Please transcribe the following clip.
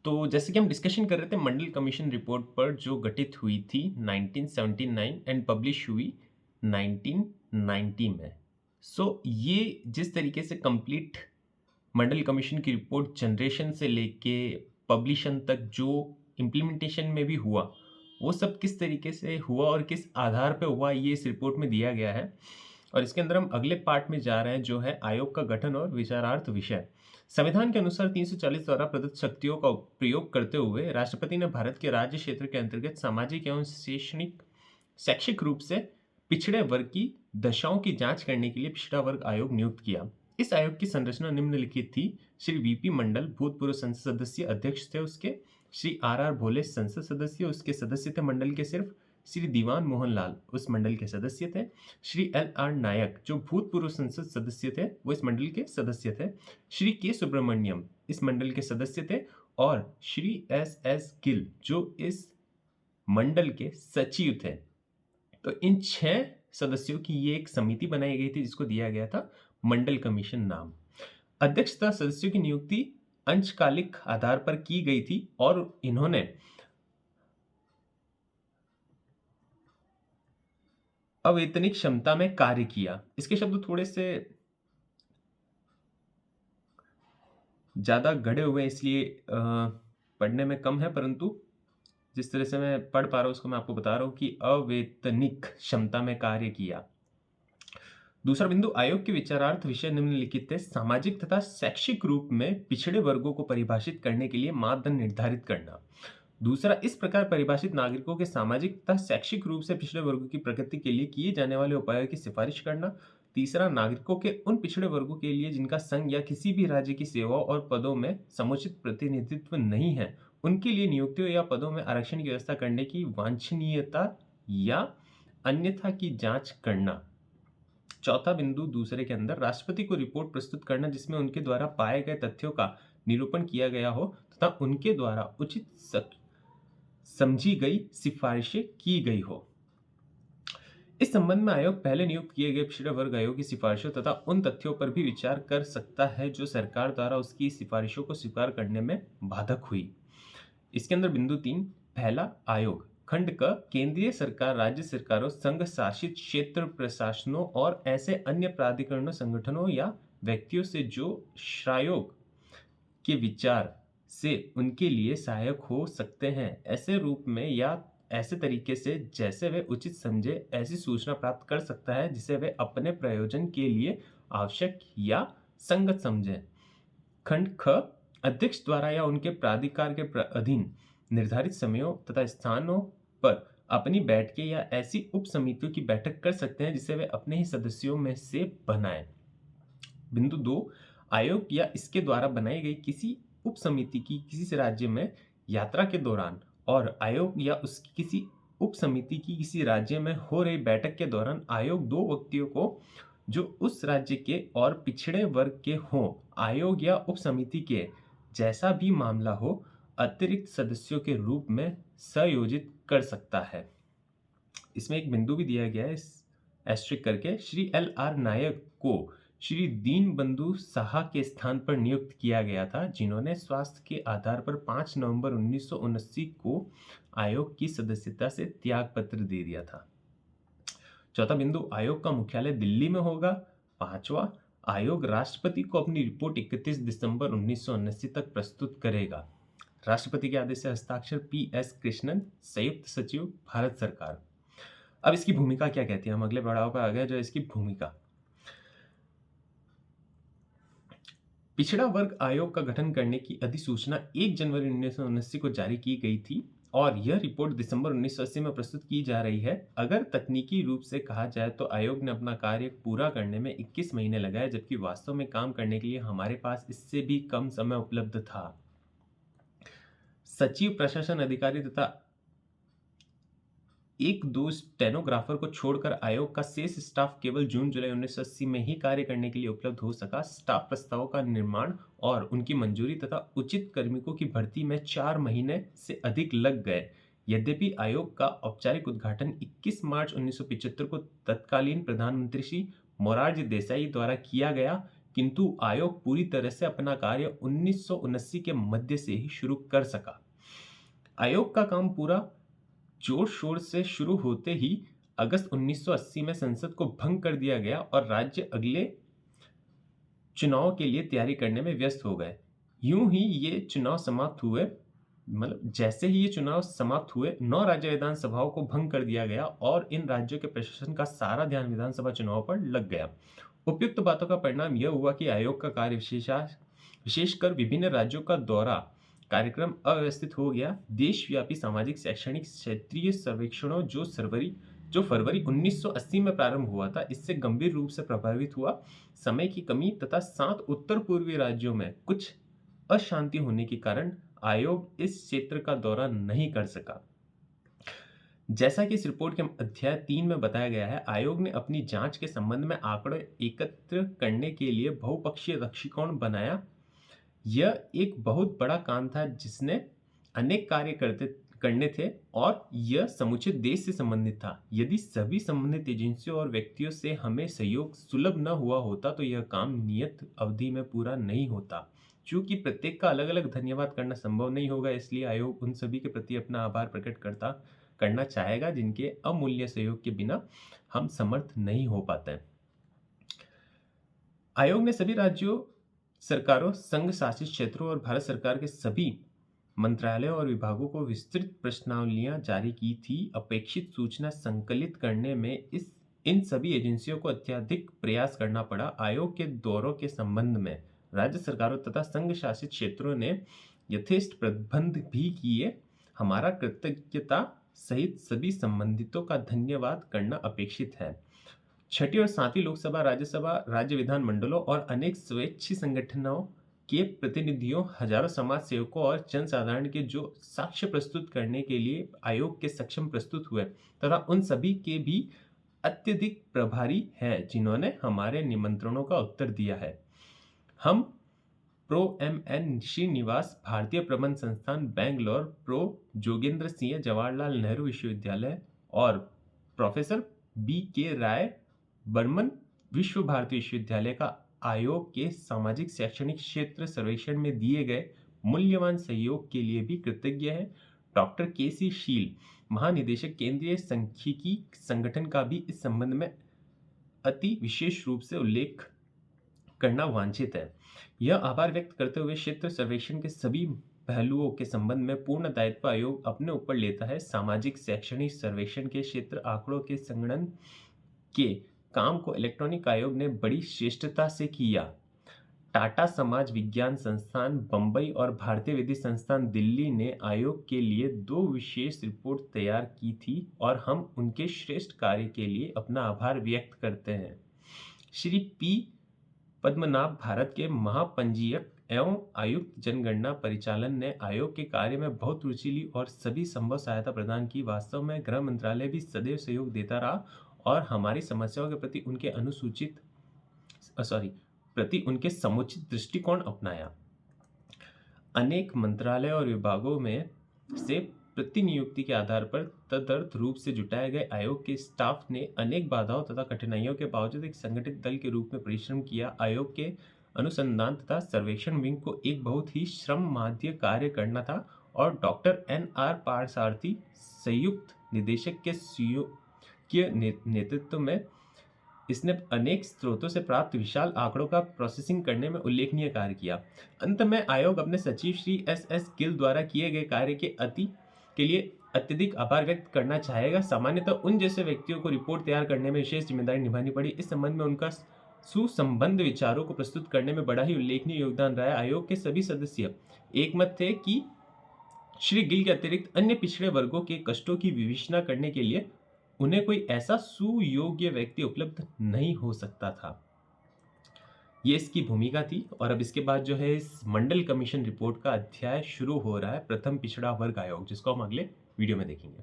तो जैसे कि हम डिस्कशन कर रहे थे मंडल कमीशन रिपोर्ट पर जो गठित हुई थी 1979 एंड पब्लिश हुई 1990 में। ये जिस तरीके से कंप्लीट मंडल कमीशन की रिपोर्ट जनरेशन से लेके पब्लिशन तक जो इम्प्लीमेंटेशन में भी हुआ, वो सब किस तरीके से हुआ और किस आधार पे हुआ ये इस रिपोर्ट में दिया गया है। और इसके अंदर हम अगले पार्ट में जा रहे हैं जो है आयोग का गठन और विचारार्थ विषय। संविधान के अनुसार 340 द्वारा प्रदत्त शक्तियों का प्रयोग करते हुए राष्ट्रपति ने भारत के राज्य क्षेत्र के अंतर्गत सामाजिक एवं शैक्षिक रूप से पिछड़े वर्ग की दशाओं की जांच करने के लिए पिछड़ा वर्ग आयोग नियुक्त किया। इस आयोग की संरचना निम्नलिखित थी। श्री वीपी मंडल भूतपूर्व संसद सदस्य अध्यक्ष थे उसके। श्री आर भोले संसद सदस्य उसके सदस्य थे मंडल के सिर्फ। श्री दीवान मोहन लाल उस मंडल के सदस्य थे। श्री एल आर नायक जो भूतपूर्व संसद सदस्य थे वो इस मंडल के सदस्य थे। श्री के सुब्रमण्यम इस मंडल के सदस्य थे। और श्री एस एस गिल जो इस मंडल के सचिव थे। तो इन 6 सदस्यों की ये एक समिति बनाई गई थी जिसको दिया गया था मंडल कमीशन नाम। अध्यक्ष तथा सदस्यों की नियुक्ति अंशकालिक आधार पर की गई थी और इन्होंने अवैतनिक क्षमता में कार्य किया। इसके शब्द थोड़े से ज़्यादा गढ़े हुए इसलिए पढ़ने में कम है, परंतु जिस तरह से मैं पढ़ पा रहा हूँ उसको मैं आपको बता रहा हूँ कि अवैतनिक क्षमता में कार्य किया। दूसरा बिंदु, आयोग के विचारार्थ विषय निम्नलिखित थे। सामाजिक तथा शैक्षिक रूप में पिछड़े वर्गों को परिभाषित करने के लिए मापदंड निर्धारित करना। दूसरा, इस प्रकार परिभाषित नागरिकों के सामाजिक तथा शैक्षिक रूप से पिछड़े वर्गों की प्रगति के लिए किए जाने वाले उपायों की सिफारिश करना। तीसरा, नागरिकों के उन पिछड़े वर्गों के लिए जिनका संघ या किसी भी राज्य की सेवाओं और पदों में समुचित प्रतिनिधित्व नहीं है, उनके लिए नियुक्तियों या पदों में आरक्षण की व्यवस्था करने की वांछनीयता या अन्यथा की जांच करना। चौथा बिंदु दूसरे के अंदर, राष्ट्रपति को रिपोर्ट प्रस्तुत करना जिसमें उनके द्वारा पाए गए तथ्यों का निरूपण किया गया हो तथा उनके द्वारा उचित समझी गई सिफारिशें की गई हो। इस संबंध में आयोग पहले नियुक्त किए गए पिछड़े वर्ग आयोग की सिफारिशों तथा उन तथ्यों पर भी विचार कर सकता है जो सरकार द्वारा उसकी सिफारिशों को स्वीकार करने में बाधक हुई। इसके अंदर बिंदु 3, पहला, आयोग खंड क केंद्रीय सरकार, राज्य सरकारों, संघ शासित क्षेत्र प्रशासनों और ऐसे अन्य प्राधिकरणों, संगठनों या व्यक्तियों से जो श्रायोग के विचार से उनके लिए सहायक हो सकते हैं, ऐसे रूप में या ऐसे तरीके से जैसे वे उचित समझे, ऐसी सूचना प्राप्त कर सकता है जिसे वे अपने प्रयोजन के लिए आवश्यक या संगत समझें। खंड ख, अध्यक्ष द्वारा या उनके प्राधिकार के अधीन निर्धारित समयों तथा स्थानों पर अपनी बैठकें या ऐसी उप समितियों की बैठक कर सकते हैं जिसे वे अपने ही सदस्यों में से बनाएं। बिंदु 2, आयोग या इसके द्वारा बनाई गई किसी उप समिति की किसी राज्य में यात्रा के दौरान और आयोग या उसकी किसी उप समिति की किसी राज्य में हो रही बैठक के दौरान आयोग 2 व्यक्तियों को जो उस राज्य के और पिछड़े वर्ग के हों, आयोग या उप समिति के जैसा भी मामला हो, अतिरिक्त सदस्यों के रूप में संयोजित कर सकता है। इसमें एक बिंदु भी दिया गया है एस्ट्रिक करके, श्री एल आर नायक को श्री दीनबंधु साहा के स्थान पर नियुक्त किया गया था, जिन्होंने स्वास्थ्य के आधार पर 5 नवंबर 1979 को आयोग की सदस्यता से त्याग पत्र दे दिया था। चौथा बिंदु, आयोग का मुख्यालय दिल्ली में होगा। पांचवा, आयोग राष्ट्रपति को अपनी रिपोर्ट 31 दिसंबर 1979 तक प्रस्तुत करेगा। राष्ट्रपति के आदेश से हस्ताक्षर पी एस कृष्णन, संयुक्त सचिव, भारत सरकार। अब इसकी भूमिका क्या कहती है, हम अगले पड़ाव पर आ गए जो इसकी भूमिका। पिछड़ा वर्ग आयोग का गठन करने की अधिसूचना 1 जनवरी 1979 को जारी की गई थी और यह रिपोर्ट दिसंबर 1980 में प्रस्तुत की जा रही है। अगर तकनीकी रूप से कहा जाए तो आयोग ने अपना कार्य पूरा करने में 21 महीने लगाए, जबकि वास्तव में काम करने के लिए हमारे पास इससे भी कम समय उपलब्ध था। सचिव, प्रशासन अधिकारी तथा 1-2 स्टेनोग्राफर को छोड़कर आयोग का शेष स्टाफ केवल जून-जुलाई 1980 में ही कार्य करने के लिए उपलब्ध हो सका। स्टाफ प्रस्तावों का निर्माण और उनकी मंजूरी तथा उचित कार्मिकों की भर्ती में 4 महीने से अधिक लग गए। यद्यपि आयोग का औपचारिक उद्घाटन 21 मार्च 1975 को तत्कालीन प्रधानमंत्री श्री मोरारजी देसाई द्वारा किया गया, किंतु आयोग पूरी तरह से अपना कार्य 1979 के मध्य से ही शुरू कर सका। आयोग का काम पूरा जोर शोर से शुरू होते ही अगस्त 1980 में संसद को भंग कर दिया गया और राज्य अगले चुनाव के लिए तैयारी करने में व्यस्त हो गए। यूं ही ये चुनाव समाप्त हुए, मतलब जैसे ही ये चुनाव समाप्त हुए, 9 राज्य विधानसभाओं को भंग कर दिया गया और इन राज्यों के प्रशासन का सारा ध्यान विधानसभा चुनाव पर लग गया। उपयुक्त बातों का परिणाम यह हुआ कि आयोग का कार्य विशेषकर विभिन्न राज्यों का दौरा कार्यक्रम अव्यवस्थित हो गया। देशव्यापी सामाजिक, शैक्षणिक, क्षेत्रीय सर्वेक्षणों जो फरवरी 1980 में प्रारंभ हुआ था, इससे गंभीर रूप से प्रभावित हुआ। समय की कमी तथा 7 उत्तर पूर्वी राज्यों में कुछ अशांति होने के कारण आयोग इस क्षेत्र का दौरा नहीं कर सका। जैसा कि इस रिपोर्ट के अध्याय 3 में बताया गया है, आयोग ने अपनी जांच के संबंध में आंकड़े एकत्र करने के लिए बहुपक्षीय दृष्टिकोण बनाया। यह एक बहुत बड़ा काम था जिसने अनेक कार्य करने थे और यह समुचित देश से संबंधित था। यदि सभी संबंधित एजेंसियों और व्यक्तियों से हमें सहयोग सुलभ न हुआ होता तो यह काम नियत अवधि में पूरा नहीं होता। चूंकि प्रत्येक का अलग अलग धन्यवाद करना संभव नहीं होगा, इसलिए आयोग उन सभी के प्रति अपना आभार प्रकट करना चाहेगा जिनके अमूल्य सहयोग के बिना हम समर्थ नहीं हो पाते। आयोग ने सभी राज्यों सरकारों, संघ शासित क्षेत्रों और भारत सरकार के सभी मंत्रालयों और विभागों को विस्तृत प्रश्नावलियां जारी की थी। अपेक्षित सूचना संकलित करने में इन सभी एजेंसियों को अत्यधिक प्रयास करना पड़ा। आयोग के दौरों के संबंध में राज्य सरकारों तथा संघ शासित क्षेत्रों ने यथेष्ट प्रबंध भी किए। हमारा कृतज्ञता सहित सभी संबंधितों का धन्यवाद करना अपेक्षित है। छठी और सातवीं लोकसभा, राज्यसभा, राज्य विधान मंडलों और अनेक स्वैच्छिक संगठनों के प्रतिनिधियों, हजारों समाज सेवकों और जनसाधारण के जो साक्ष्य प्रस्तुत करने के लिए आयोग के सक्षम प्रस्तुत हुए तथा उन सभी के भी अत्यधिक प्रभारी हैं जिन्होंने हमारे निमंत्रणों का उत्तर दिया है। हम प्रो एम.एन. श्रीनिवास, भारतीय प्रबंध संस्थान बेंगलोर, प्रो जोगेंद्र सिंह, जवाहरलाल नेहरू विश्वविद्यालय और प्रोफेसर B.K. राय, बर्मन, विश्व भारती विश्वविद्यालय का आयोग के सामाजिक शैक्षणिक क्षेत्र सर्वेक्षण में दिए गए मूल्यवान सहयोग के लिए भी कृतज्ञ है। Doctor K.C. शील, महानिदेशक केंद्रीय सांख्यिकी संगठन का भी इस संबंध में अति विशेष रूप से उल्लेख करना वांछित है। यह आभार व्यक्त करते हुए क्षेत्र सर्वेक्षण के सभी पहलुओं के संबंध में पूर्ण दायित्व आयोग अपने ऊपर लेता है। सामाजिक शैक्षणिक सर्वेक्षण के क्षेत्र आंकड़ों के संगणन के काम को इलेक्ट्रॉनिक आयोग ने बड़ी श्रेष्ठता से किया। टाटा समाज विज्ञान संस्थान बंबई और भारतीय विधि संस्थान दिल्ली ने आयोग के लिए 2 विशेष रिपोर्ट तैयार की थी और हम उनके श्रेष्ठ कार्य के लिए अपना आभार व्यक्त करते हैं। श्री P. पद्मनाभ, भारत के महापंजीयक एवं आयुक्त जनगणना परिचालन, ने आयोग के कार्य में बहुत रुचि ली और सभी संभव सहायता प्रदान की। वास्तव में गृह मंत्रालय भी सदैव सहयोग देता रहा और हमारी समस्याओं के प्रति उनके समुचित दृष्टिकोण अपनाया। अनेक मंत्रालय और विभागों में से प्रतिनियुक्ति के आधार पर तदर्थ रूप से जुटाए गए आयोग के स्टाफ ने अनेक बाधाओं तथा कठिनाइयों के बावजूद एक संगठित दल के रूप में परिश्रम किया। आयोग के अनुसंधान तथा सर्वेक्षण विंग को एक बहुत ही श्रमसाध्य कार्य करना था और डॉक्टर N.R. पारसारथी, संयुक्त निदेशक के नेतृत्व में इसने अनेक स्रोतों से प्राप्त विशाल आंकड़ों का प्रोसेसिंग करने में उल्लेखनीय कार्य किया। अंत में आयोग अपने सचिव श्री S.S. गिल द्वारा किए गए कार्य के लिए अत्यधिक आभार व्यक्त करना चाहेगा। सामान्यतः उन जैसे व्यक्तियों को रिपोर्ट तैयार करने में विशेष जिम्मेदारी निभानी पड़ी। इस संबंध में उनका सुसंबद्ध विचारों को प्रस्तुत करने में बड़ा ही उल्लेखनीय योगदान रहा है। आयोग के सभी सदस्य एकमत थे कि श्री गिल के अतिरिक्त अन्य पिछड़े वर्गों के कष्टों की विवेचना करने के लिए उन्हें कोई ऐसा सुयोग्य व्यक्ति उपलब्ध नहीं हो सकता था। ये इसकी भूमिका थी और अब इसके बाद जो है इस मंडल कमीशन रिपोर्ट का अध्याय शुरू हो रहा है, प्रथम पिछड़ा वर्ग आयोग, जिसको हम अगले वीडियो में देखेंगे।